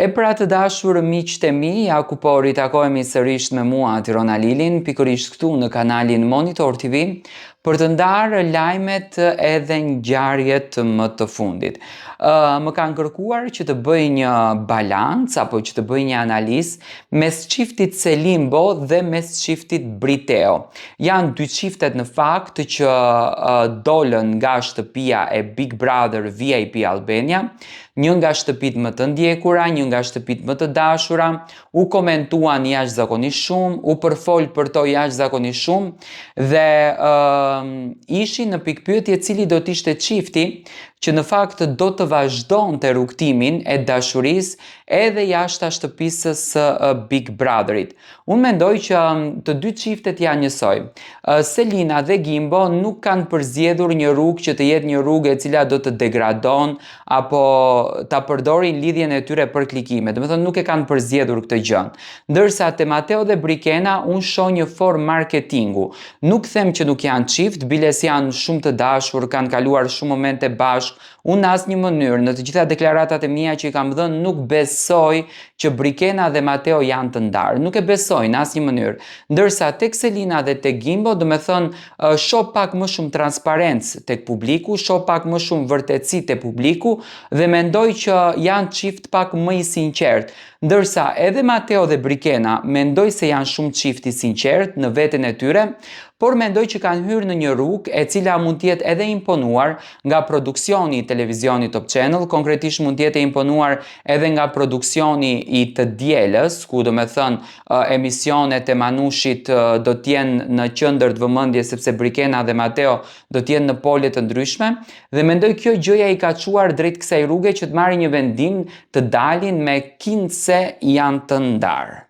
E pra të dashur miqtë e mi, ja ku po ritakohemi sërish me mua Tirona Lilin, pikërisht këtu në kanalin Monitor TV, për të ndarë lajmet edhe ngjarjet më të fundit. Më kanë kërkuar që të bëj një balancë apo që të bëj një analizë mes çiftit Selimbo dhe mes çiftit Briteo. Janë dy çiftet në fakt që dolën nga shtëpia e Big Brother VIP Albania, një nga shtëpit më të ndjekura, një nga shtëpit më të dashura, u komentuan jashtëzakonisht shumë, u përfol për to jashtëzakonisht shumë dhe ishin në pikpyetje cili do t'ishte çifti që në fakt do të vazhdonte rrugtimin e dashurisë edhe jashtë shtëpisë së Big Brotherit. Unë mendoj që të dy çiftet janë njësoj. Selina dhe Gimbo nuk kanë përzgjedhur një rrugë që të jetë një rrugë e cila do të degradon apo ta përdorin lidhjen e tyre për klikime. Do të thonë nuk e kanë përzgjedhur këtë gjë. Ndërsa te Mateo dhe Brikena unë shoh një formë marketingu. Nuk them që nuk janë çift, biles janë shumë të dashur, kanë kaluar shumë momente bashkë. Unë në asnjë mënyrë, në të gjitha deklaratat e mia që i kam dhënë, nuk besoj që Brikena dhe Mateo janë të ndarë. Nuk e besoj në asnjë mënyrë. Ndërsa tek Selina dhe tek Gimbo, do me thënë, shoh pak më shumë transparencë tek publiku, shoh pak më shumë vërtetësi tek publiku dhe mendoj që janë çift pak më i sinqert. Ndërsa edhe Mateo dhe Brikena mendoj se janë shumë çift i sinqert në veten e tyre, por mendoj që kanë hyrë në një rrugë e cila mund të jetë edhe imponuar nga produksioni i televizionit Top Channel, konkretisht mund të jetë imponuar edhe nga produksioni i Të Dielës, ku do me thënë emisionet e Manushit do t'jenë në qendër të vëmendjes sepse Brikena dhe Mateo do t'jenë në pole të ndryshme dhe mendoj kjo gjëja i ka çuar drejt kësaj rruge që të marrin një vendim të dalin me kinë se janë të ndarë.